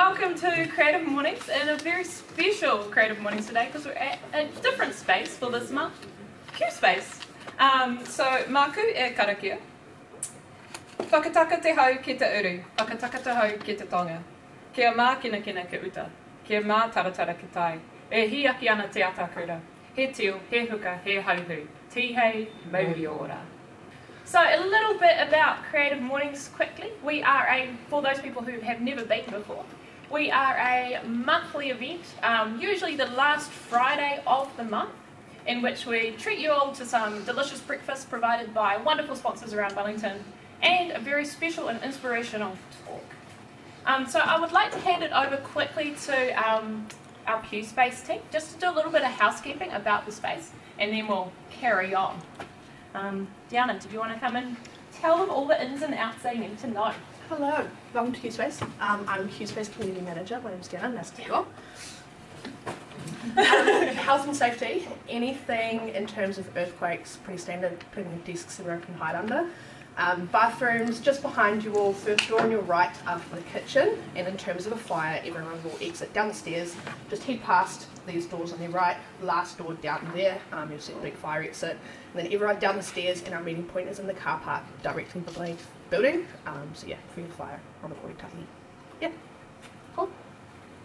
welcome to Creative Mornings, and a very special Creative Mornings today because we're at a different space for this month, Q Space. So, māku e karakia. Whakataka te hau ki te uru, whakataka te hau ki te tonga. Kia mā kina kina ke uta, kia mā taratara ki tai. E hiaki ana te atakura, he tio, he huka, he hauhu, tihei, mauri ora. So a little bit about Creative Mornings quickly. We are for those people who have never been before, we are a monthly event, usually the last Friday of the month, in which we treat you all to some delicious breakfast provided by wonderful sponsors around Wellington, and a very special and inspirational talk. So I would like to hand it over quickly to our Q Space team, just to do a little bit of housekeeping about the space, and then we'll carry on. Diana, did you want to come and tell them all the ins and outs they need to know? Hello, welcome to Q Space. I'm Q Space Community Manager. My name's Diana, nice to meet you all. Health and safety, anything in terms of earthquakes, pretty standard, putting desks everyone can hide under. Bathrooms, just behind you all, first door on your right after the kitchen, and in terms of a fire, everyone will exit down the stairs, just head past these doors on your right, last door down there, you'll see a big fire exit, and then everyone down the stairs, and our meeting point is in the car park directly below the building, so yeah, free fire on the 40 tonne. Yeah, cool.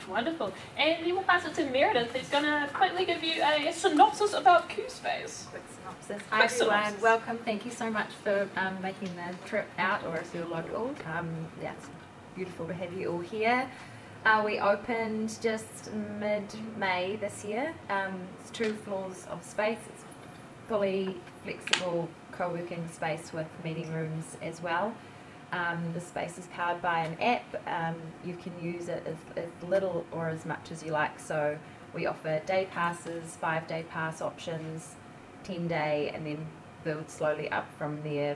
Wonderful. And then we'll pass it to Meredith, who's going to quickly give you a synopsis about Q Space. Quick synopsis. Hi everyone, welcome. Thank you so much for making the trip out, or if you're local. Yeah, it's beautiful to have you all here. We opened just mid-May this year. It's 2 floors of space. It's fully flexible co-working space with meeting rooms as well. The space is powered by an app. You can use it as little or as much as you like. So we offer day passes, 5-day pass options, 10-day, and then build slowly up from there.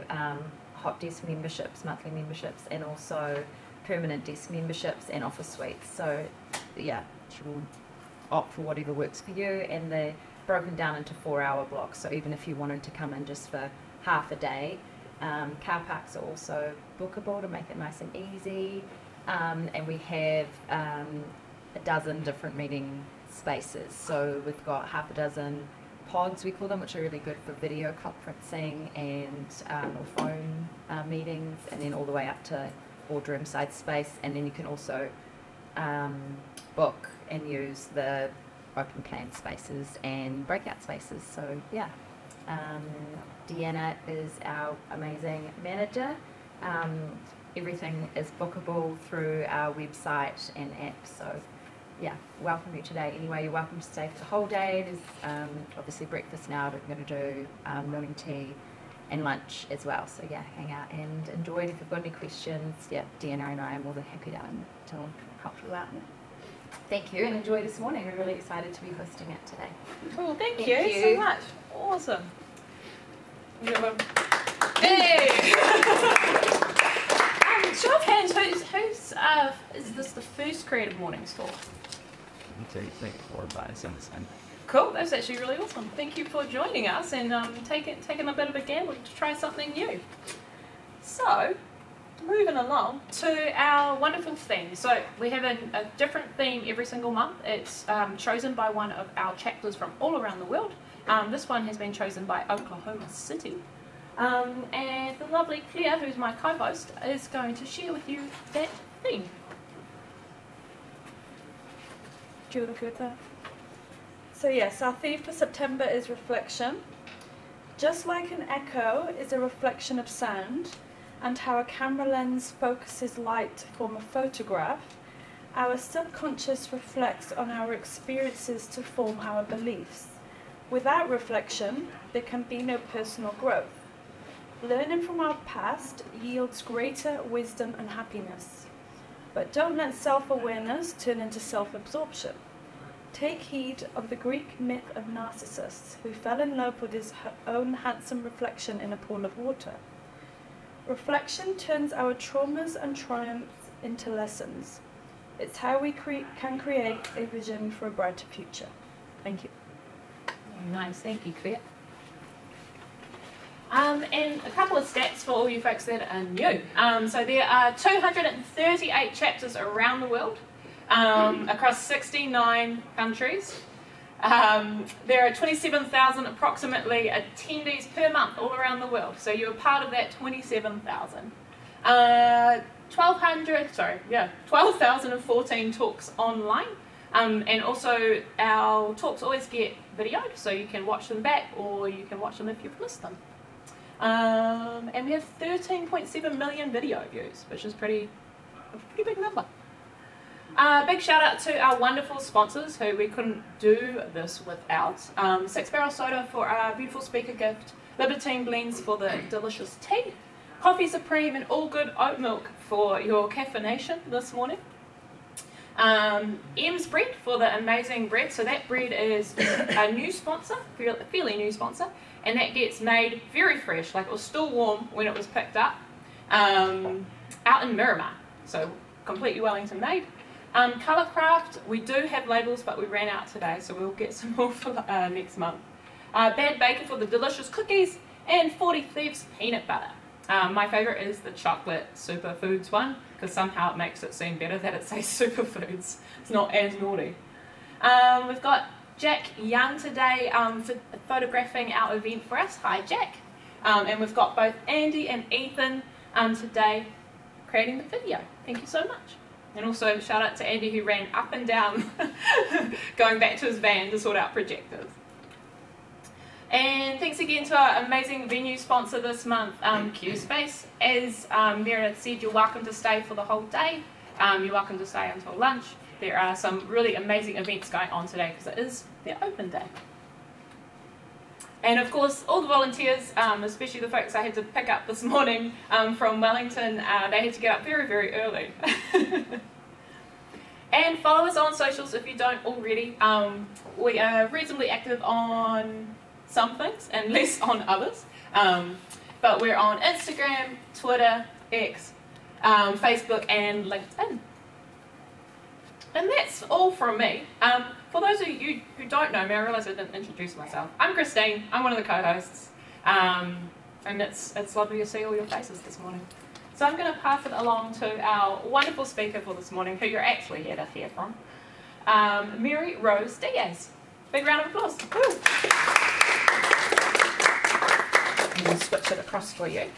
Hot desk memberships, monthly memberships, and also permanent desk memberships and office suites. So yeah, you'll opt for whatever works for you, and they're broken down into 4-hour blocks. So even if you wanted to come in just for half a day, car parks are also bookable to make it nice and easy, and we have a dozen different meeting spaces. So we've got half a dozen pods, we call them, which are really good for video conferencing and or phone meetings, and then all the way up to boardroom side space. And then you can also book and use the open plan spaces and breakout spaces. So yeah. Deanna is our amazing manager. Everything is bookable through our website and app. So yeah, welcome you today. Anyway, you're welcome to stay for the whole day. There's obviously breakfast now. We're going to do morning tea and lunch as well. So yeah, hang out and enjoy. And if you've got any questions, yeah, Deanna and I are more than happy to help you out. Thank you, and enjoy this morning. We're really excited to be hosting it today. Cool, thank you so much. Awesome. Hey! Show of hands, who's is this the first Creative Mornings for? 1, 2, 3, 4, 5, 6, 7. Cool, that's actually really awesome. Thank you for joining us and taking a bit of a gamble to try something new. So, moving along to our wonderful theme. So we have a different theme every single month. It's chosen by one of our chapters from all around the world. This one has been chosen by Oklahoma City. And the lovely Claire, who's my co-host, is going to share with you that theme. Do you want to go with that? So yes, our theme for September is reflection. Just like an echo is a reflection of sound, and how a camera lens focuses light to form a photograph, our subconscious reflects on our experiences to form our beliefs. Without reflection, there can be no personal growth. Learning from our past yields greater wisdom and happiness. But don't let self-awareness turn into self-absorption. Take heed of the Greek myth of Narcissus, who fell in love with his own handsome reflection in a pool of water. Reflection turns our traumas and triumphs into lessons. It's how we can create a vision for a brighter future. Thank you. Nice, thank you, Claire. And a couple of stats for all you folks that are new. So there are 238 chapters around the world. across 69 countries. There are 27,000 approximately attendees per month all around the world. So you're part of that 27,000. 12,014 talks online. And also our talks always get videoed, so you can watch them back or you can watch them if you've missed them. And we have 13.7 million video views, which is a pretty big number. Big shout out to our wonderful sponsors who we couldn't do this without. Six Barrel Soda for our beautiful speaker gift, Libertine Blends for the delicious tea, Coffee Supreme and All Good Oat Milk for your caffeination this morning. M's Bread for the amazing bread. So that bread is a new sponsor, fairly new sponsor, and that gets made very fresh, like it was still warm when it was picked up, out in Miramar. So completely Wellington made. Colourcraft, we do have labels, but we ran out today, so we'll get some more for next month. Bad Baker for the delicious cookies, and 40 Thieves peanut butter. My favourite is the chocolate superfoods one, because somehow it makes it seem better that it says superfoods. It's not as naughty. We've got Jack Young today photographing our event for us. Hi Jack. And we've got both Andy and Ethan today creating the video. Thank you so much. And also shout out to Andy who ran up and down going back to his van to sort out projectors. And thanks again to our amazing venue sponsor this month, QSpace. As Meredith said, you're welcome to stay for the whole day. You're welcome to stay until lunch. There are some really amazing events going on today because it is their open day. And of course, all the volunteers, especially the folks I had to pick up this morning from Wellington, they had to get up very, very early. And follow us on socials if you don't already. We are reasonably active on some things and less on others. But we're on Instagram, Twitter, X, Facebook and LinkedIn. And that's all from me. For those of you who don't know me, I realise I didn't introduce myself. I'm Christine, I'm one of the co-hosts, and it's lovely to see all your faces this morning. So I'm going to pass it along to our wonderful speaker for this morning, who you're actually here to hear from, Mary Rose Diaz. Big round of applause. Woo. I'm going to switch it across for you.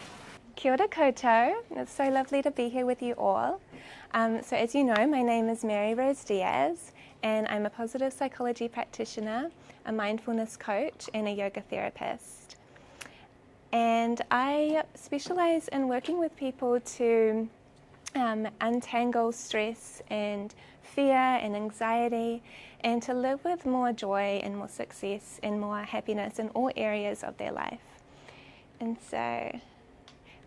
Kia ora koutou. It's so lovely to be here with you all. So as you know, my name is Mary Rose Diaz, and I'm a positive psychology practitioner, a mindfulness coach, and a yoga therapist. And I specialise in working with people to untangle stress and fear and anxiety, and to live with more joy and more success and more happiness in all areas of their life. And so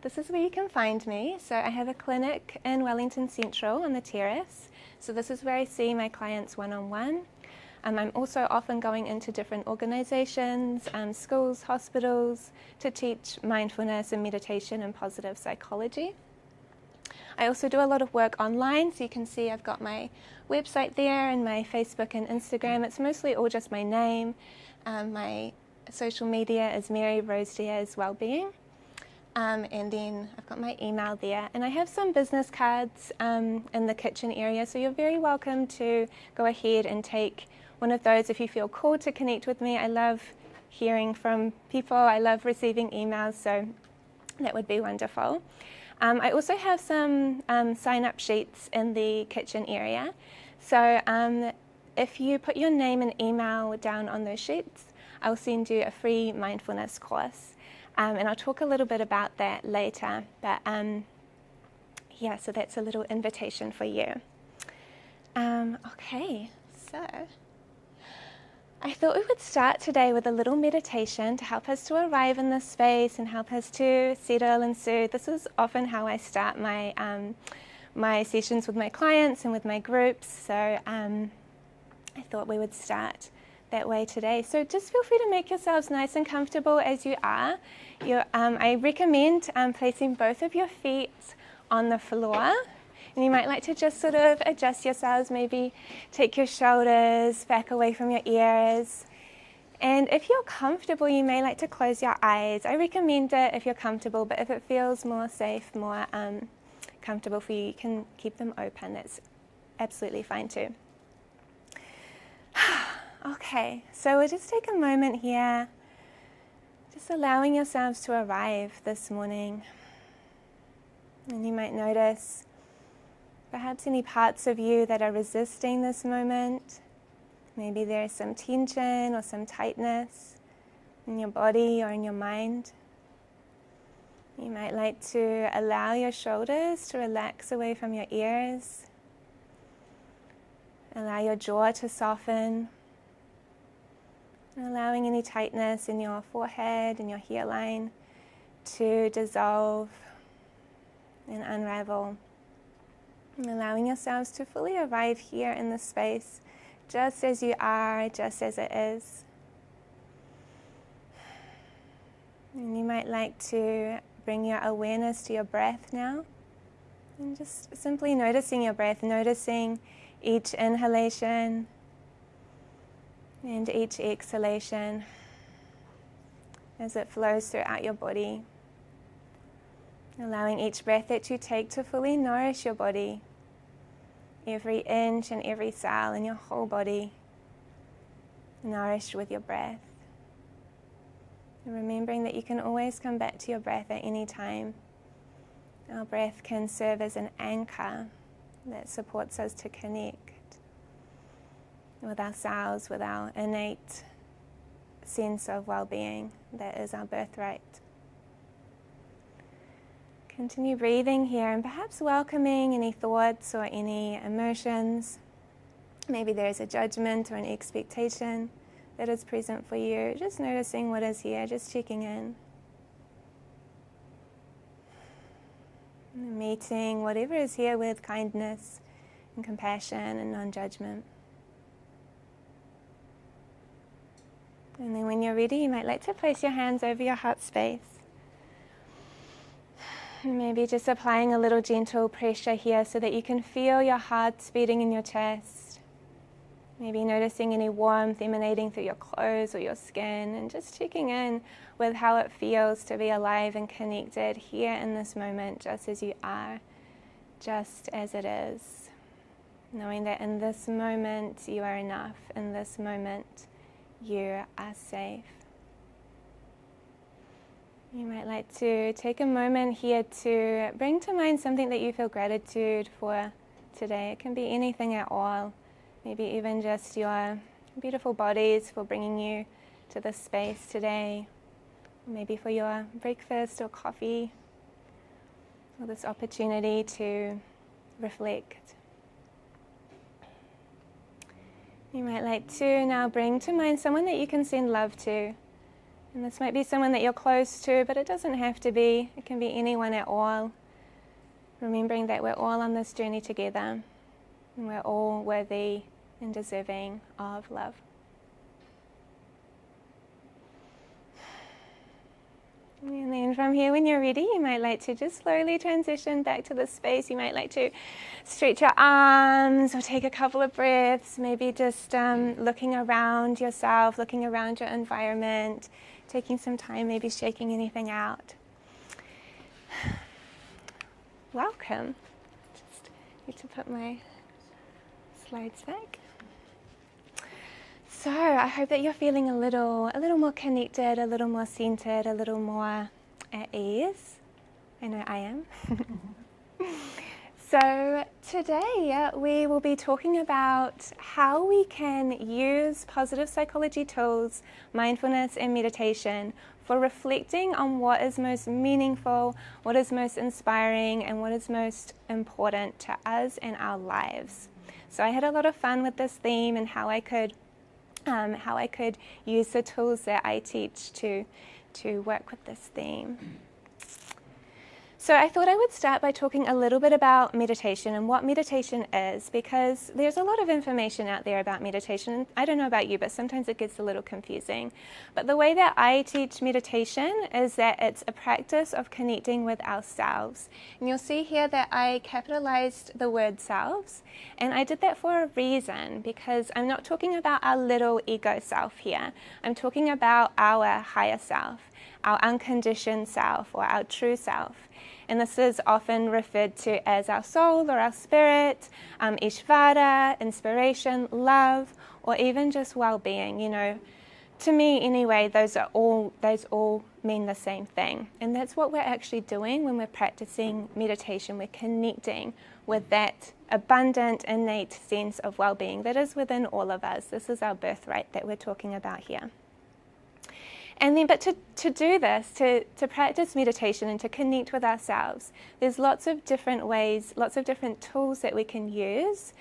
this is where you can find me. So I have a clinic in Wellington Central on the terrace. So this is where I see my clients one-on-one. I'm also often going into different organisations, schools, hospitals, to teach mindfulness and meditation and positive psychology. I also do a lot of work online, so you can see I've got my website there and my Facebook and Instagram. It's mostly all just my name. My social media is Mary Rose Diaz Wellbeing. And then I've got my email there, and I have some business cards in the kitchen area, so you're very welcome to go ahead and take one of those if you feel called to connect with me. I love hearing from people, I love receiving emails, so that would be wonderful. I also have some sign-up sheets in the kitchen area, so if you put your name and email down on those sheets, I'll send you a free mindfulness course. And I'll talk a little bit about that later, but yeah, so that's a little invitation for you. Okay, so I thought we would start today with a little meditation to help us to arrive in this space and help us to settle and soothe. This is often how I start my my sessions with my clients and with my groups, so I thought we would start that way today. So just feel free to make yourselves nice and comfortable as you are. I recommend placing both of your feet on the floor, and you might like to just sort of adjust yourselves, maybe take your shoulders back away from your ears. And if you're comfortable, you may like to close your eyes. I recommend it if you're comfortable, but if it feels more safe, more comfortable for you, you can keep them open. That's absolutely fine too. Okay, so we'll just take a moment here, just allowing yourselves to arrive this morning. And you might notice perhaps any parts of you that are resisting this moment. Maybe there's some tension or some tightness in your body or in your mind. You might like to allow your shoulders to relax away from your ears. Allow your jaw to soften. Allowing any tightness in your forehead and your hairline to dissolve and unravel. And allowing yourselves to fully arrive here in this space, just as you are, just as it is. And you might like to bring your awareness to your breath now. And just simply noticing your breath, noticing each inhalation and each exhalation as it flows throughout your body. Allowing each breath that you take to fully nourish your body. Every inch and every cell in your whole body nourished with your breath. And remembering that you can always come back to your breath at any time. Our breath can serve as an anchor that supports us to connect with ourselves, with our innate sense of well-being that is our birthright. Continue breathing here and perhaps welcoming any thoughts or any emotions. Maybe there is a judgment or an expectation that is present for you. Just noticing what is here, just checking in. And meeting whatever is here with kindness and compassion and non-judgment. And then when you're ready, you might like to place your hands over your heart space. Maybe just applying a little gentle pressure here so that you can feel your heart beating in your chest. Maybe noticing any warmth emanating through your clothes or your skin, and just checking in with how it feels to be alive and connected here in this moment, just as you are, just as it is. Knowing that in this moment you are enough, in this moment you are safe. You might like to take a moment here to bring to mind something that you feel gratitude for today. It can be anything at all. Maybe even just your beautiful bodies for bringing you to this space today. Maybe for your breakfast or coffee, or this opportunity to reflect. You might like to now bring to mind someone that you can send love to. And this might be someone that you're close to, but it doesn't have to be. It can be anyone at all. Remembering that we're all on this journey together, and we're all worthy and deserving of love. And then from here, when you're ready, you might like to just slowly transition back to this space. You might like to stretch your arms or take a couple of breaths, maybe just looking around yourself, looking around your environment, taking some time, maybe shaking anything out. Welcome. Just need to put my slides back. So I hope that you're feeling a little more connected, a little more centered, a little more at ease. I know I am. So today we will be talking about how we can use positive psychology tools, mindfulness and meditation for reflecting on what is most meaningful, what is most inspiring, and what is most important to us and our lives. So I had a lot of fun with this theme and how I could use the tools that I teach to work with this theme. So I thought I would start by talking a little bit about meditation and what meditation is, because there's a lot of information out there about meditation. I don't know about you, but sometimes it gets a little confusing. But the way that I teach meditation is that it's a practice of connecting with ourselves. And you'll see here that I capitalized the word selves, and I did that for a reason, because I'm not talking about our little ego self here. I'm talking about our higher self. our unconditioned self, or our true self. And this is often referred to as our soul or our spirit, Ishvara, inspiration, love, or even just well-being. You know, to me anyway, those all mean the same thing. And that's what we're actually doing when we're practicing meditation. We're connecting with that abundant, innate sense of well-being that is within all of us. This is our birthright that we're talking about here. And then, but to do this, to practice meditation and to connect with ourselves, there's lots of different ways, lots of different tools that we can use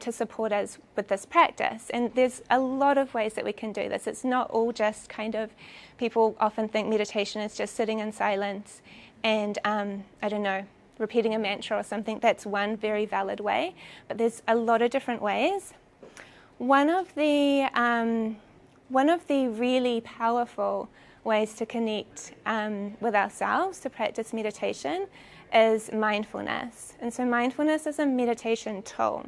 to support us with this practice. And there's a lot of ways that we can do this. It's not all just kind of, people often think meditation is just sitting in silence and, I don't know, repeating a mantra or something. That's one very valid way, but there's a lot of different ways. One of the really powerful ways to connect with ourselves, to practice meditation, is mindfulness. And so mindfulness is a meditation tool.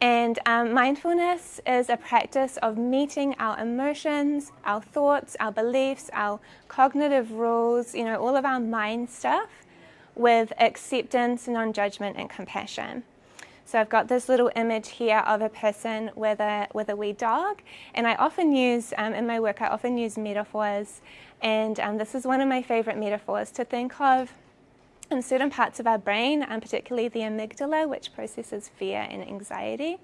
And mindfulness is a practice of meeting our emotions, our thoughts, our beliefs, our cognitive rules, you know, all of our mind stuff, with acceptance, non-judgment, and compassion. So I've got this little image here of a person with a wee dog, and I often use, in my work, I often use metaphors, and this is one of my favorite metaphors to think of in certain parts of our brain, particularly the amygdala, which processes fear and anxiety,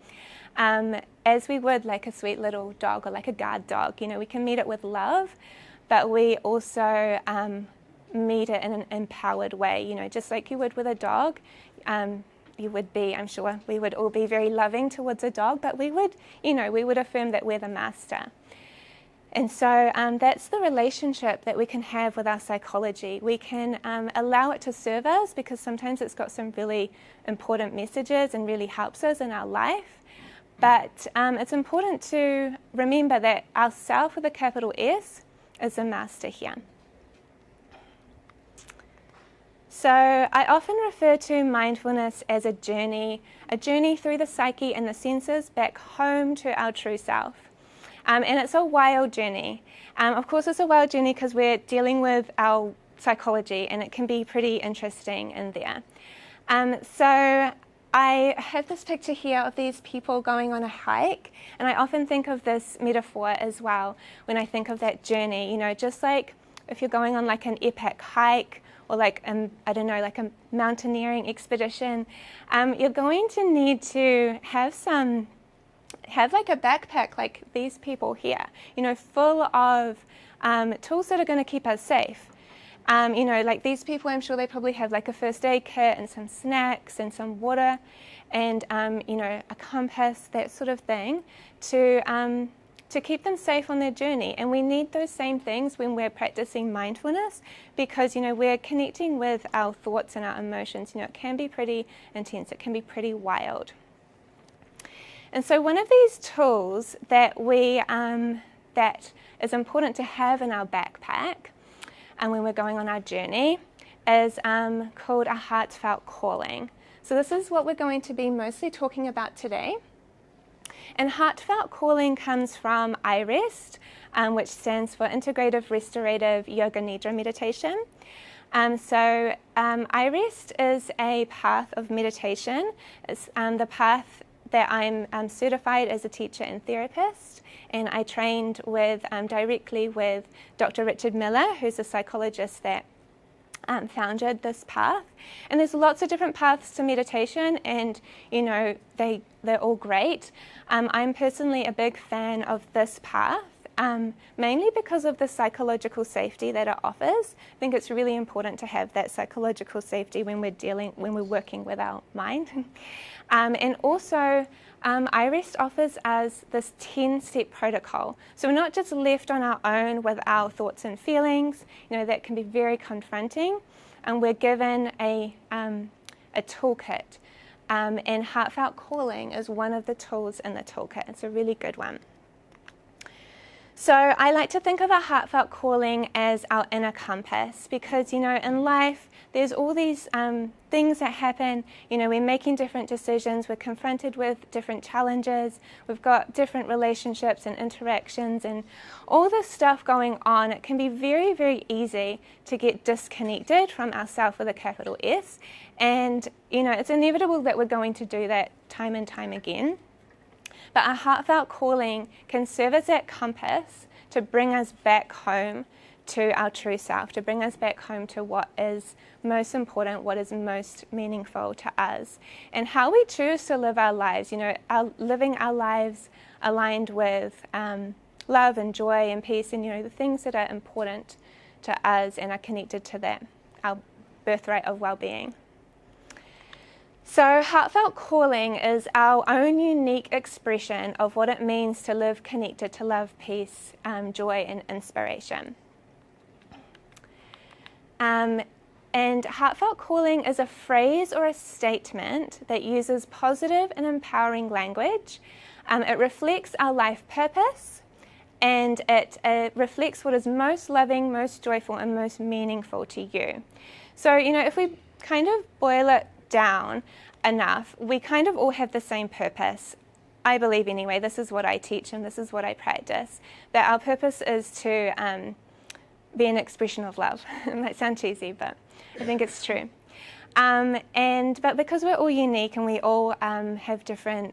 as we would like a sweet little dog or like a guard dog. You know, we can meet it with love, but we also meet it in an empowered way, you know, just like you would with a dog. You would be, I'm sure, we would all be very loving towards a dog, but we would, you know, we would affirm that we're the master. And so that's the relationship that we can have with our psychology. We can allow it to serve us because sometimes it's got some really important messages and really helps us in our life. But it's important to remember that our self with a capital S is the master here. So I often refer to mindfulness as a journey through the psyche and the senses back home to our true self. And it's a wild journey. Of course, it's a wild journey because we're dealing with our psychology, and it can be pretty interesting in there. So I have this picture here of these people going on a hike, and I often think of this metaphor as well when I think of that journey. You know, just like if you're going on like an epic hike, or like, I don't know, like a mountaineering expedition, you're going to need to have like a backpack like these people here, you know, full of tools that are going to keep us safe. You know, like these people, I'm sure they probably have like a first aid kit and some snacks and some water and, you know, a compass, that sort of thing, to keep them safe on their journey. And we need those same things when we're practicing mindfulness because, you know, we're connecting with our thoughts and our emotions. You know, it can be pretty intense, it can be pretty wild. And so one of these tools that that is important to have in our backpack and when we're going on our journey is called a heartfelt calling. So this is what we're going to be mostly talking about today. And heartfelt calling comes from iRest, which stands for Integrative Restorative Yoga Nidra Meditation. So iRest is a path of meditation. It's the path that I'm certified as a teacher and therapist, and I trained with directly with Dr. Richard Miller, who's a psychologist that founded this path. And there's lots of different paths to meditation, and you know they're all great. I'm personally a big fan of this path, mainly because of the psychological safety that it offers. I think it's really important to have that psychological safety when we're working with our mind. And also, iRest offers us this 10-step protocol. So we're not just left on our own with our thoughts and feelings. You know, that can be very confronting. And we're given a toolkit. And heartfelt calling is one of the tools in the toolkit. It's a really good one. So I like to think of our heartfelt calling as our inner compass because, in life, there's all these things that happen. We're making different decisions, we're confronted with different challenges, we've got different relationships and interactions and all this stuff going on. It can be very, very easy to get disconnected from ourself with a capital S. And, it's inevitable that we're going to do that time and time again. But our heartfelt calling can serve as that compass to bring us back home to our true self, to bring us back home to what is most important, what is most meaningful to us, and how we choose to live our lives, living our lives aligned with love and joy and peace and, the things that are important to us and are connected to that, our birthright of well-being. So heartfelt calling is our own unique expression of what it means to live connected to love, peace, joy, and inspiration. And heartfelt calling is a phrase or a statement that uses positive and empowering language. It reflects our life purpose, and it reflects what is most loving, most joyful, and most meaningful to you. So, if we kind of boil it down enough, we kind of all have the same purpose. I believe anyway, this is what I teach and this is what I practice, that our purpose is to be an expression of love. It might sound cheesy, but I think it's true. But because we're all unique and we all have different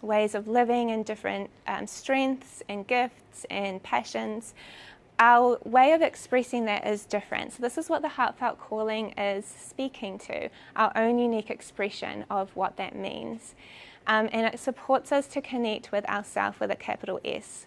ways of living and different strengths and gifts and passions, our way of expressing that is different. So this is what the heartfelt calling is speaking to, our own unique expression of what that means. And it supports us to connect with ourself with a capital S.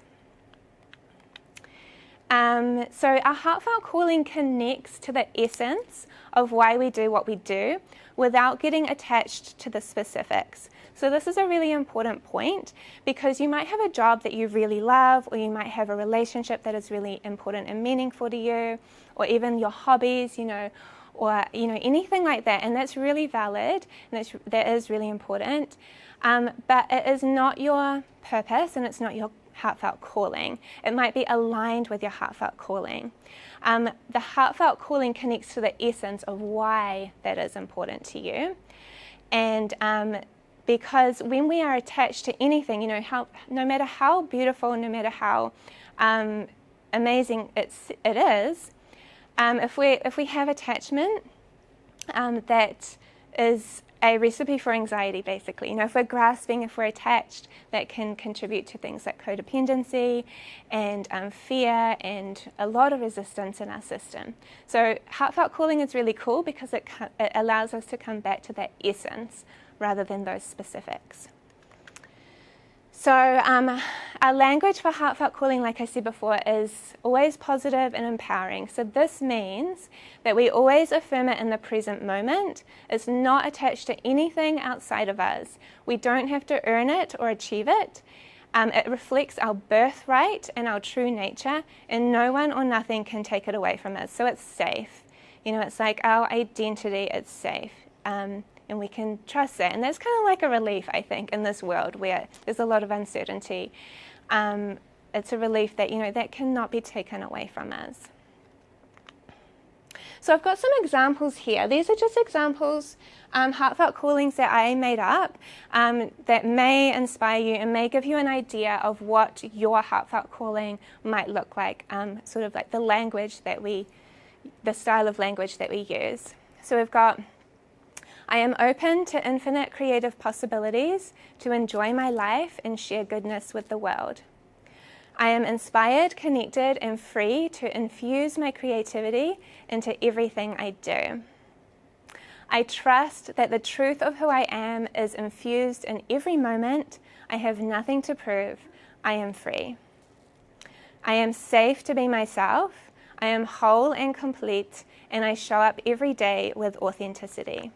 So our heartfelt calling connects to the essence of why we do what we do without getting attached to the specifics. So this is a really important point because you might have a job that you really love, or you might have a relationship that is really important and meaningful to you, or even your hobbies, or anything like that, and that's really valid and that is really important. But it is not your purpose and it's not your heartfelt calling. It might be aligned with your heartfelt calling. The heartfelt calling connects to the essence of why that is important to you. And because when we are attached to anything, no matter how beautiful, no matter how amazing it is, if we have attachment, that is a recipe for anxiety, basically. If we're grasping, if we're attached, that can contribute to things like codependency and fear and a lot of resistance in our system. So heartfelt calling is really cool because it allows us to come back to that essence rather than those specifics. So our language for heartfelt calling, like I said before, is always positive and empowering. So this means that we always affirm it in the present moment. It's not attached to anything outside of us. We don't have to earn it or achieve it. It reflects our birthright and our true nature, and no one or nothing can take it away from us. So it's safe. It's like our identity, it's safe. And we can trust that. And that's kind of like a relief, I think, in this world where there's a lot of uncertainty. It's a relief that, that cannot be taken away from us. So I've got some examples here. These are just examples, heartfelt callings that I made up that may inspire you and may give you an idea of what your heartfelt calling might look like, sort of like the style of language that we use. So we've got, I am open to infinite creative possibilities to enjoy my life and share goodness with the world. I am inspired, connected, and free to infuse my creativity into everything I do. I trust that the truth of who I am is infused in every moment. I have nothing to prove. I am free. I am safe to be myself. I am whole and complete, and I show up every day with authenticity.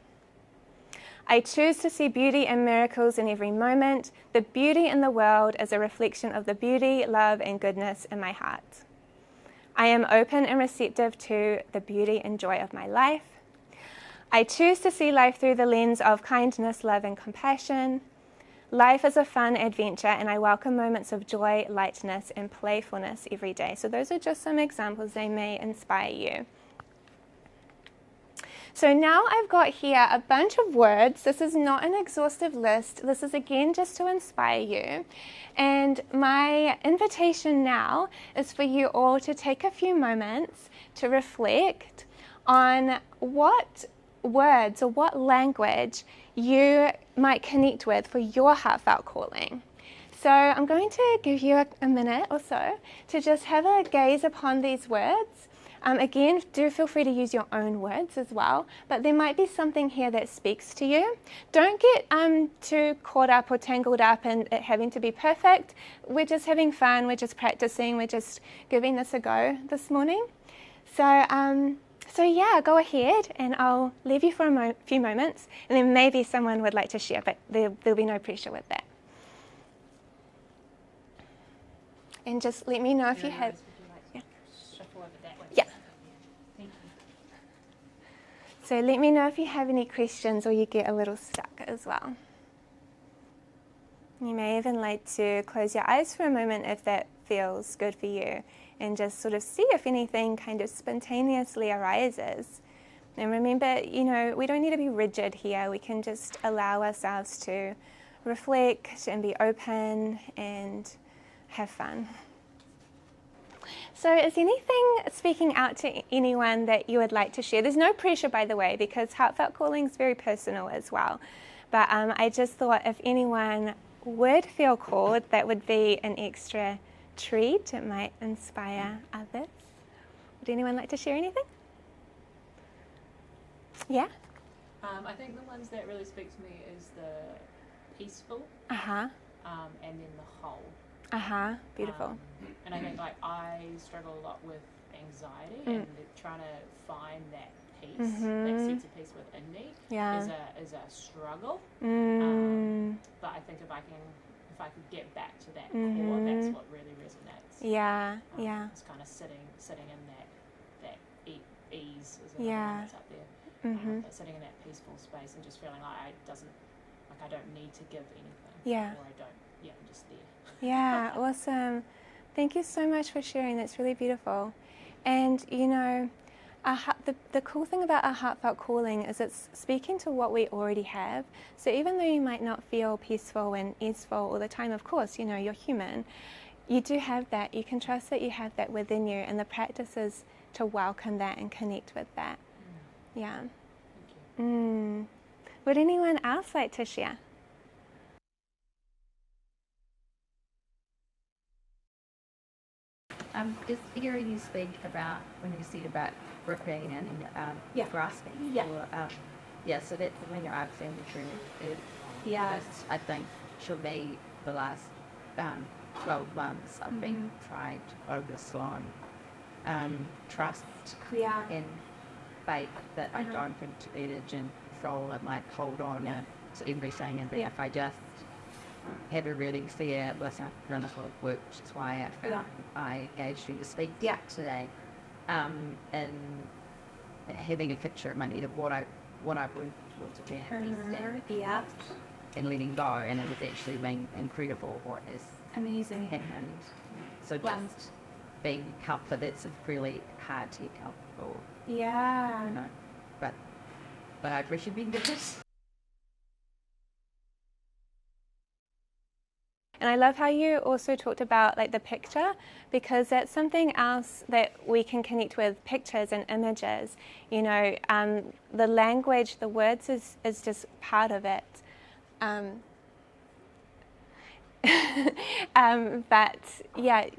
I choose to see beauty and miracles in every moment. The beauty in the world is a reflection of the beauty, love, and goodness in my heart. I am open and receptive to the beauty and joy of my life. I choose to see life through the lens of kindness, love, and compassion. Life is a fun adventure, and I welcome moments of joy, lightness, and playfulness every day. So those are just some examples. They may inspire you. So now I've got here a bunch of words. This is not an exhaustive list. This is again just to inspire you. And my invitation now is for you all to take a few moments to reflect on what words or what language you might connect with for your heartfelt calling. So I'm going to give you a minute or so to just have a gaze upon these words. Again, do feel free to use your own words as well, but there might be something here that speaks to you. Don't get too caught up or tangled up in it having to be perfect. We're just having fun, we're just practicing, we're just giving this a go this morning. So yeah, go ahead and I'll leave you for a few moments, and then maybe someone would like to share, but there'll be no pressure with that. And just let me know if you have... Yeah. Thank you. So let me know if you have any questions or you get a little stuck as well. You may even like to close your eyes for a moment if that feels good for you, and just sort of see if anything kind of spontaneously arises. And remember, we don't need to be rigid here. We can just allow ourselves to reflect and be open and have fun. So is anything speaking out to anyone that you would like to share? There's no pressure, by the way, because heartfelt calling is very personal as well. But I just thought if anyone would feel called, that would be an extra treat. It might inspire others. Would anyone like to share anything? Yeah? I think the ones that really speak to me is the peaceful, Uh-huh. and then the whole. Uh-huh. Beautiful. And I think I struggle a lot with anxiety and trying to find that peace, that sense of peace within me is a struggle. But I think if I could get back to that core, that's what really resonates. Yeah. It's kind of sitting in that ease is another one that's up there. But sitting in that peaceful space and just feeling like I don't need to give anything. Yeah. Or I'm just there. Yeah, awesome. Thank you so much for sharing. That's really beautiful. And, the cool thing about our heartfelt calling is it's speaking to what we already have. So even though you might not feel peaceful and easeful all the time, of course, you're human, you do have that. You can trust that you have that within you, and the practice is to welcome that and connect with that. Yeah. Thank you. Would anyone else like to share? Just hearing you speak about when you said about gripping and grasping. Yeah. Or, so that's the thing I've seen through. I think should be the last 12 months I've been trying to focus on trust and faith that I don't have to energy and control. I might hold on to everything, and if I just have a really clear listen run of work, which is why I engaged you to speak today. And having a picture in my head of what I would want to be and letting go, and it was actually been incredible what has Amazing. happened. So just being comfort, it's really hard to get comfortable. Yeah. But I appreciate being good. And I love how you also talked about the picture, because that's something else that we can connect with, pictures and images. The language, the words is just part of it. But yeah,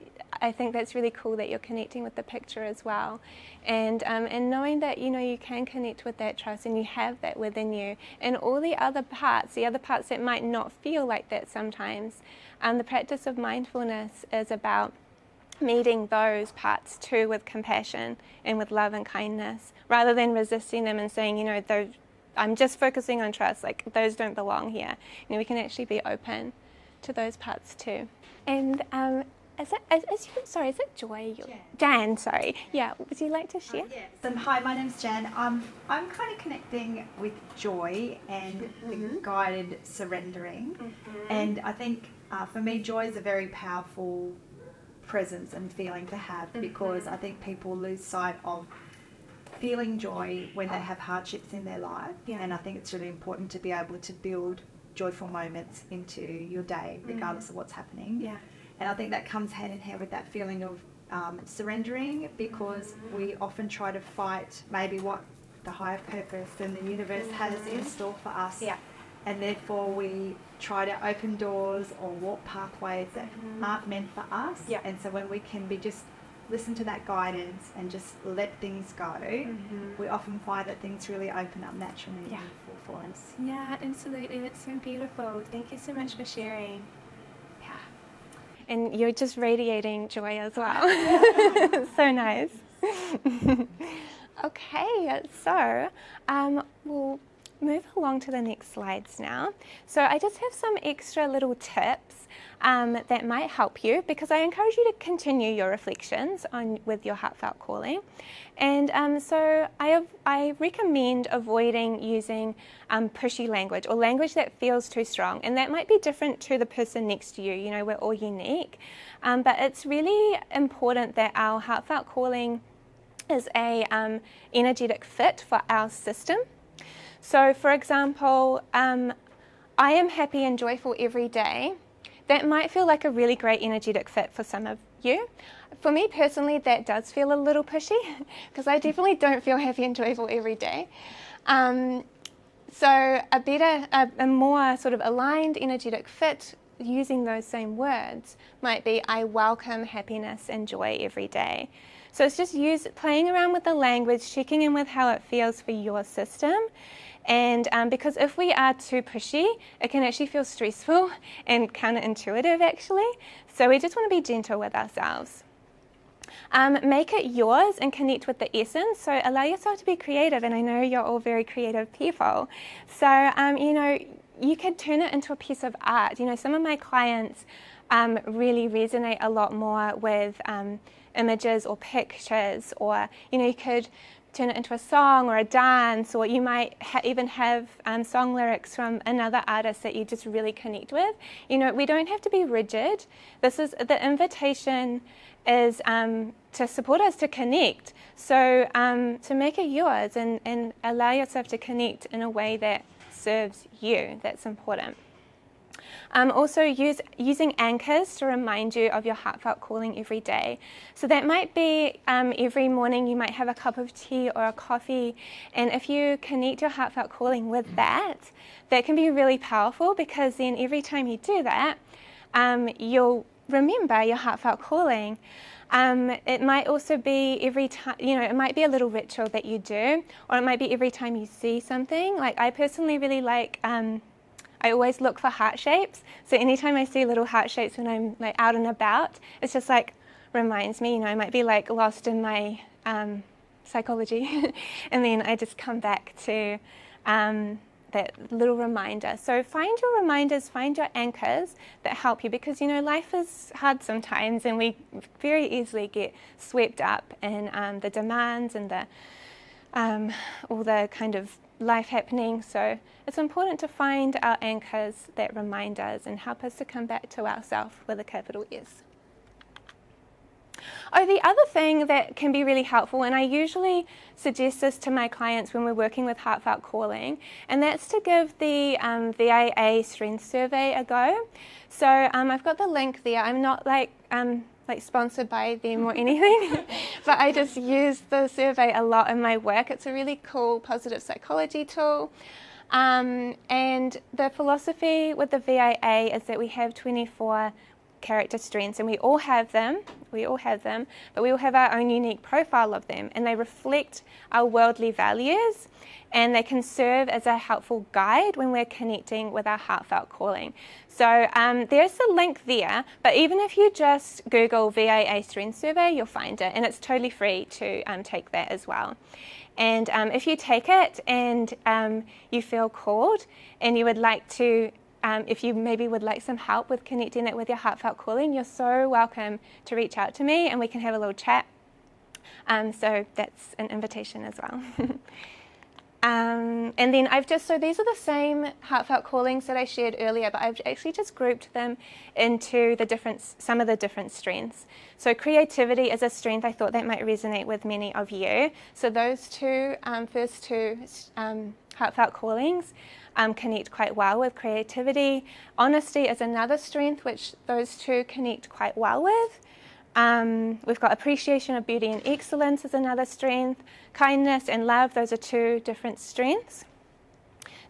I think that's really cool that you're connecting with the picture as well, and knowing that you can connect with that trust and you have that within you, and all the other parts that might not feel like that sometimes. The practice of mindfulness is about meeting those parts too with compassion and with love and kindness, rather than resisting them and saying, I'm just focusing on trust, those don't belong here. We can actually be open to those parts too. And is it Joy? Jan, sorry. Yeah, would you like to share? Yes. Hi, my name's Jan. I'm kind of connecting with joy and the guided surrendering. And I think for me, joy is a very powerful presence and feeling to have, because I think people lose sight of feeling joy when they have hardships in their life. Yeah. And I think it's really important to be able to build joyful moments into your day, regardless of what's happening. Yeah. And I think that comes hand in hand with that feeling of surrendering, because we often try to fight maybe what the higher purpose and the universe has in store for us. Yeah. And therefore we try to open doors or walk pathways that aren't meant for us. Yeah. And so when we can be just listen to that guidance and just let things go, we often find that things really open up naturally for us. Yeah, absolutely. That's so beautiful. Thank you so much for sharing. Yeah. And you're just radiating joy as well. So nice. Okay, so we'll move along to the next slides now. So I just have some extra little tips that might help you, because I encourage you to continue your reflections with your heartfelt calling. And so I recommend avoiding using pushy language, or language that feels too strong. And that might be different to the person next to you. You know, we're all unique. But it's really important that our heartfelt calling is a energetic fit for our system. So, for example, I am happy and joyful every day. That might feel like a really great energetic fit for some of you. For me personally, that does feel a little pushy, because I definitely don't feel happy and joyful every day. So a more sort of aligned energetic fit using those same words might be, I welcome happiness and joy every day. So it's just playing around with the language, checking in with how it feels for your system. And because if we are too pushy, it can actually feel stressful and counterintuitive actually. So we just want to be gentle with ourselves. Make it yours and connect with the essence. So allow yourself to be creative, and I know you're all very creative people. So, you know, you could turn it into a piece of art. You know, some of my clients really resonate a lot more with images or pictures, or, you know, you could turn it into a song or a dance, or you might even have song lyrics from another artist that you just really connect with. You know, we don't have to be rigid. The invitation is to support us to connect. So to make it yours and allow yourself to connect in a way that serves you. That's important. Also using anchors to remind you of your heartfelt calling every day. So that might be every morning you might have a cup of tea or a coffee, and if you connect your heartfelt calling with that can be really powerful, because then every time you do that, you'll remember your heartfelt calling. It might also be every time, you know, it might be a little ritual that you do, or it might be every time you see something. Like I personally really like I always look for heart shapes. So anytime I see little heart shapes when I'm like out and about, it's just like reminds me, you know, I might be like lost in my psychology and then I just come back to that little reminder. So find your reminders, find your anchors that help you, because, you know, life is hard sometimes and we very easily get swept up in the demands and the all the kind of life happening. So it's important to find our anchors that remind us and help us to come back to ourselves with a capital S. Oh, the other thing that can be really helpful, and I usually suggest this to my clients when we're working with heartfelt calling, and that's to give the VIA strength survey a go. So I've got the link there. I'm not like sponsored by them or anything, but I just use the survey a lot in my work. It's a really cool positive psychology tool. And the philosophy with the VIA is that we have 24 character strengths, and we all have them, but we all have our own unique profile of them, and they reflect our worldly values, and they can serve as a helpful guide when we're connecting with our heartfelt calling. So there's the link there, but even if you just Google VIA Strength Survey, you'll find it, and it's totally free to take that as well. And if you take it and you feel called and you would like to if you maybe would like some help with connecting that with your heartfelt calling, you're so welcome to reach out to me and we can have a little chat. So that's an invitation as well. And then so these are the same heartfelt callings that I shared earlier, but I've actually just grouped them into some of the different strengths. So creativity is a strength I thought that might resonate with many of you. So those first two heartfelt callings connect quite well with creativity. Honesty is another strength which those two connect quite well with. We've got appreciation of beauty and excellence is another strength. Kindness and love, those are two different strengths.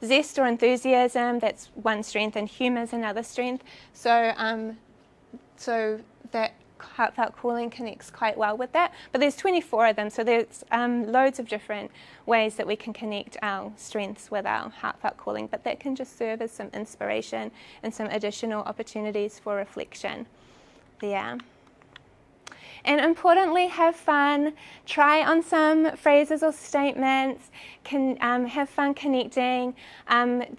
Zest or enthusiasm, that's one strength, and humour is another strength. So that heartfelt calling connects quite well with that. But there's 24 of them, so there's loads of different ways that we can connect our strengths with our heartfelt calling, but that can just serve as some inspiration and some additional opportunities for reflection there. And importantly, have fun. Try on some phrases or statements. Have fun connecting.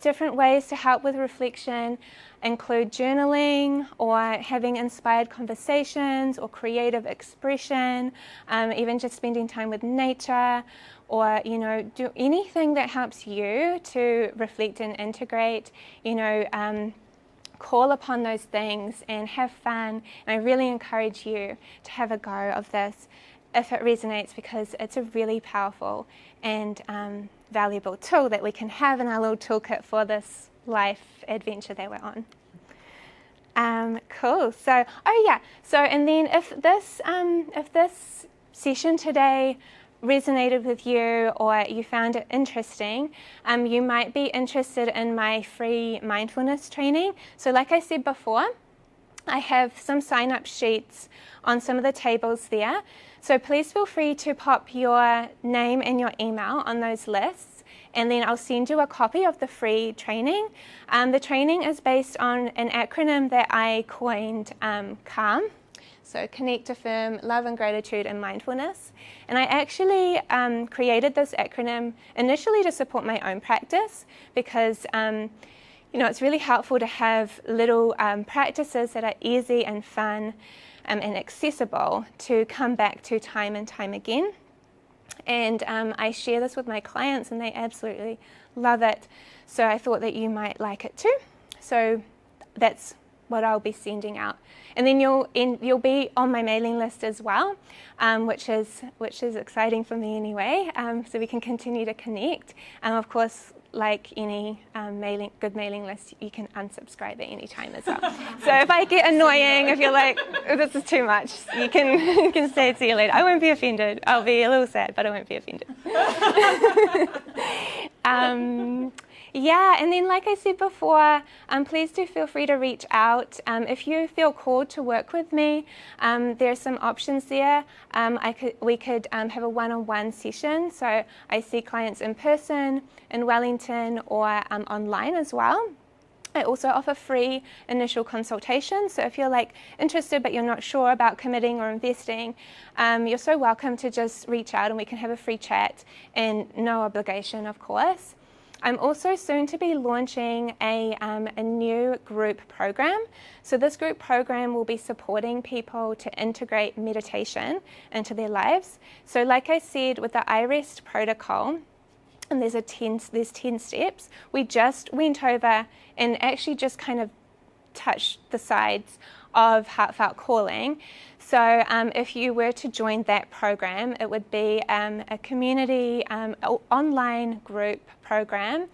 Different ways to help with reflection include journaling or having inspired conversations or creative expression, even just spending time with nature, or do anything that helps you to reflect and integrate. Call upon those things and have fun. And I really encourage you to have a go of this if it resonates, because it's a really powerful and valuable tool that we can have in our little toolkit for this life adventure that we're on. Cool. So and then if this session today resonated with you or you found it interesting, you might be interested in my free mindfulness training. So like I said before, I have some sign-up sheets on some of the tables there. So please feel free to pop your name and your email on those lists, and then I'll send you a copy of the free training. The training is based on an acronym that I coined, CALM. So connect, affirm, love and gratitude and mindfulness. And I actually created this acronym initially to support my own practice, because it's really helpful to have little practices that are easy and fun and accessible to come back to time and time again. And I share this with my clients and they absolutely love it. So I thought that you might like it too. So that's what I'll be sending out. And then you'll be on my mailing list as well, which is exciting for me anyway, so we can continue to connect. And of course, like any good mailing list, you can unsubscribe at any time as well. So if I get annoying, if you're like, oh, this is too much, you can say see you later. I won't be offended. I'll be a little sad, but I won't be offended. And then like I said before, please do feel free to reach out. If you feel called to work with me, there are some options there. We could have a one-on-one session. So I see clients in person in Wellington or online as well. I also offer free initial consultations. So if you're interested but you're not sure about committing or investing, you're so welcome to just reach out and we can have a free chat, and no obligation, of course. I'm also soon to be launching a new group program. So this group program will be supporting people to integrate meditation into their lives. So like I said, with the iRest protocol, and there's 10 steps, we just went over and actually just kind of touched the sides of heartfelt calling. So if you were to join that program, it would be a community online group program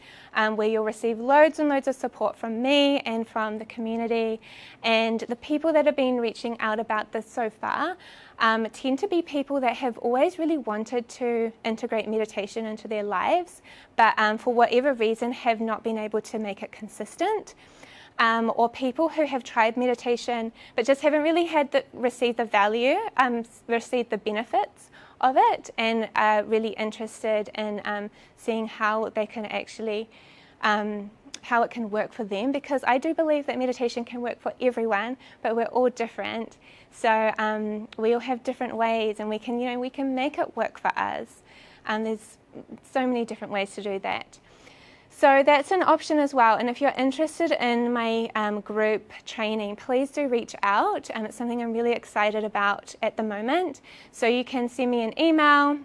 where you'll receive loads and loads of support from me and from the community. And the people that have been reaching out about this so far tend to be people that have always really wanted to integrate meditation into their lives, but for whatever reason have not been able to make it consistent. Or people who have tried meditation but just haven't really received the value, received the benefits of it, and are really interested in seeing how they can actually, how it can work for them, because I do believe that meditation can work for everyone, but we're all different. So we all have different ways, and we can make it work for us. There's so many different ways to do that. So that's an option as well. And if you're interested in my group training, please do reach out. It's something I'm really excited about at the moment. So you can send me an email.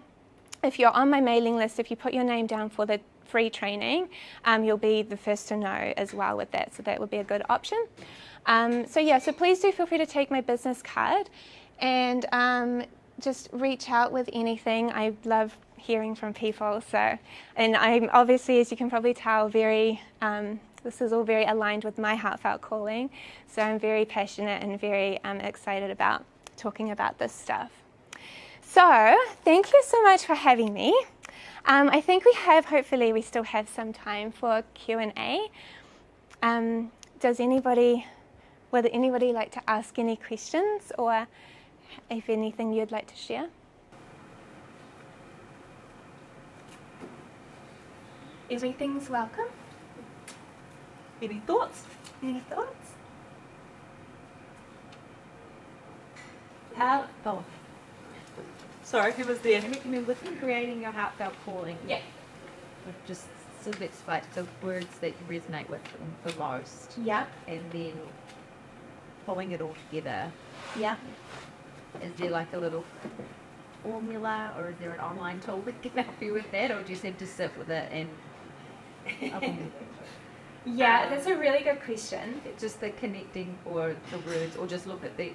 If you're on my mailing list, if you put your name down for the free training, you'll be the first to know as well with that. So that would be a good option. So please do feel free to take my business card and just reach out with anything. I love hearing from people. And I'm obviously, as you can probably tell, this is all very aligned with my heartfelt calling. So I'm very passionate and very excited about talking about this stuff. So thank you so much for having me. I think hopefully we still have some time for Q&A. Would anybody like to ask any questions, or if anything you'd like to share? Everything's welcome. Any thoughts? Any thoughts? Sorry, who was there? With creating your heartfelt calling, Yeah. just so that's like the words that you resonate with the most, Yeah. and then pulling it all together. Yeah. Is there like a little formula, or is there an online tool that can help you with that, or do you just have to sit with it and Yeah, that's a really good question. just the connecting or the words, or just look at the,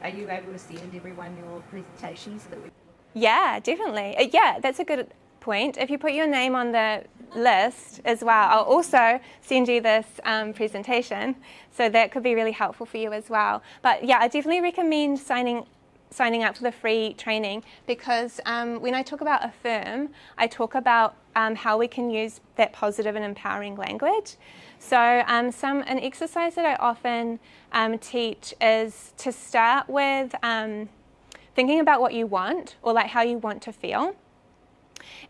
are you able to send everyone your presentations so that we... Yeah, definitely. Yeah, that's a good point. If you put your name on the list as well, I'll also send you this presentation, so that could be really helpful for you as well. But yeah, I definitely recommend signing up for the free training, because when I talk about affirm, I talk about how we can use that positive and empowering language. So an exercise that I often teach is to start with thinking about what you want, or like how you want to feel,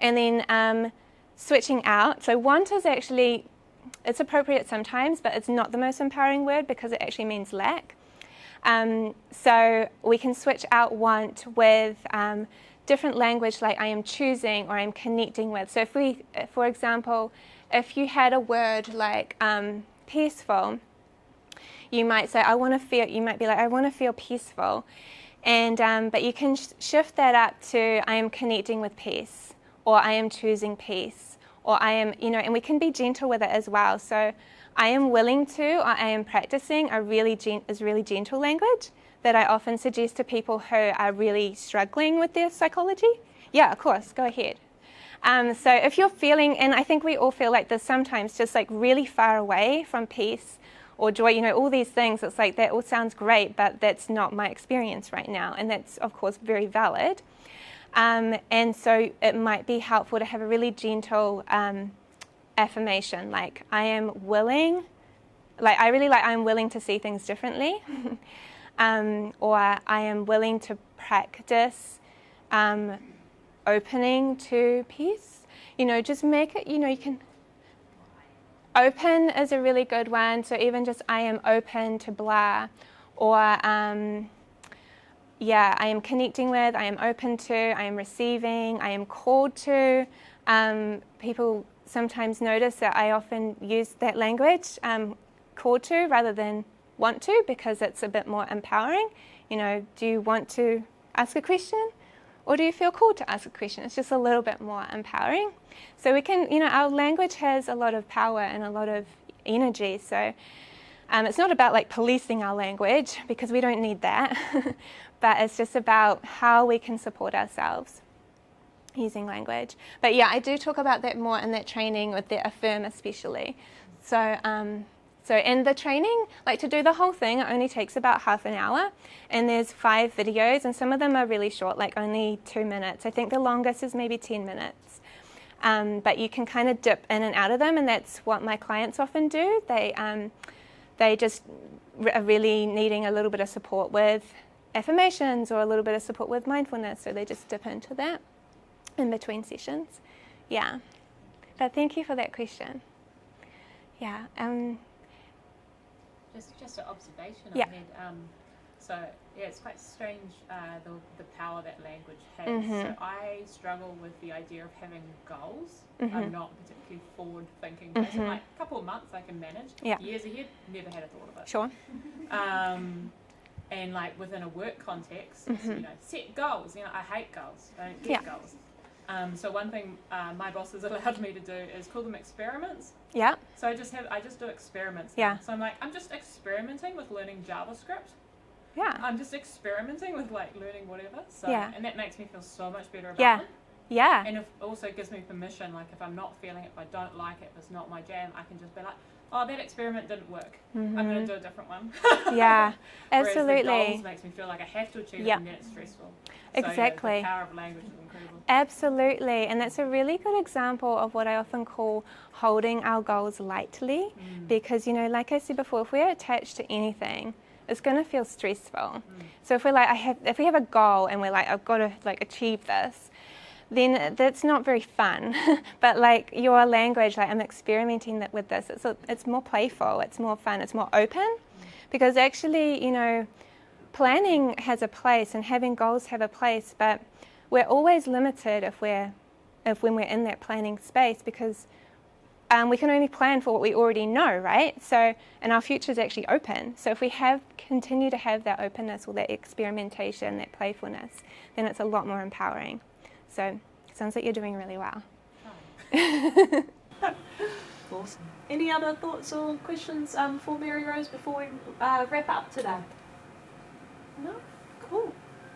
and then switching out. So want is actually, it's appropriate sometimes, but it's not the most empowering word because it actually means lack. So we can switch out want with different language, like I am choosing or I'm connecting with. So for example, if you had a word like peaceful, you might say, you might be like, I want to feel peaceful. And but you can shift that up to I am connecting with peace, or I am choosing peace, or I am, and we can be gentle with it as well. So I am willing to, or I am practicing is really gentle language that I often suggest to people who are really struggling with their psychology. Yeah, of course, go ahead. So if you're feeling, and I think we all feel like this sometimes, just like really far away from peace or joy, all these things, it's like that all sounds great, but that's not my experience right now. And that's, of course, very valid. And so it might be helpful to have a really gentle affirmation, like I am willing, I'm willing to see things differently, or I am willing to practice opening to peace. Just make it, you can, open is a really good one. So even just I am open to blah, or I am connecting with, I am open to, I am receiving, I am called to. People sometimes notice that I often use that language, called to, rather than want to, because it's a bit more empowering. Do you want to ask a question, or do you feel called to ask a question? It's just a little bit more empowering. So we can, our language has a lot of power and a lot of energy. So it's not about like policing our language, because we don't need that, but it's just about how we can support ourselves using language. But yeah, I do talk about that more in that training with the affirm especially. So in the training, like to do the whole thing, it only takes about half an hour, and there's 5 videos, and some of them are really short, like only 2 minutes. I think the longest is maybe 10 minutes. But you can kind of dip in and out of them, and that's what my clients often do. They just are really needing a little bit of support with affirmations or a little bit of support with mindfulness, so they just dip into that in between sessions. Yeah. But thank you for that question. Yeah. Just an observation Yeah. I had. So yeah, it's quite strange the power that language has. Mm-hmm. So I struggle with the idea of having goals. Mm-hmm. I'm not particularly forward-thinking person. Mm-hmm. Like a couple of months I can manage. Yeah. Years ahead, never had a thought of it. Sure. And like within a work context, Mm-hmm. you know, set goals. You know, I hate goals. I don't get goals. So one thing my boss has allowed me to do is call them experiments. Yeah. So I just do experiments. Yeah. Now. So I'm just experimenting with learning JavaScript. Yeah. I'm just experimenting with like learning whatever. So Yeah. and that makes me feel so much better about Yeah. it. Yeah. And it also gives me permission, like if I'm not feeling it, if I don't like it, if it's not my jam, I can just be like, oh, that experiment didn't work. Mm-hmm. I'm going to do a different one. Yeah. Whereas Absolutely. the goals makes me feel like I have to achieve it and then it's stressful. Exactly. So, yeah, the power of language is incredible. Absolutely, and that's a really good example of what I often call holding our goals lightly, because, you know, like I said before, if we're attached to anything, it's going to feel stressful. So if we're like, if we have a goal and we're like, I've got to like achieve this, then that's not very fun. But like your language, like I'm experimenting with this, it's more playful, it's more fun, it's more open, because actually, you know, planning has a place and having goals have a place, but we're always limited when we're in that planning space, because we can only plan for what we already know, right? So, and our future is actually open. So if we continue to have that openness or that experimentation, that playfulness, then it's a lot more empowering. So it sounds like you're doing really well. Awesome. Any other thoughts or questions for Mary Rose before we wrap up today? No? Cool.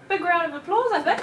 Big round of applause, I think.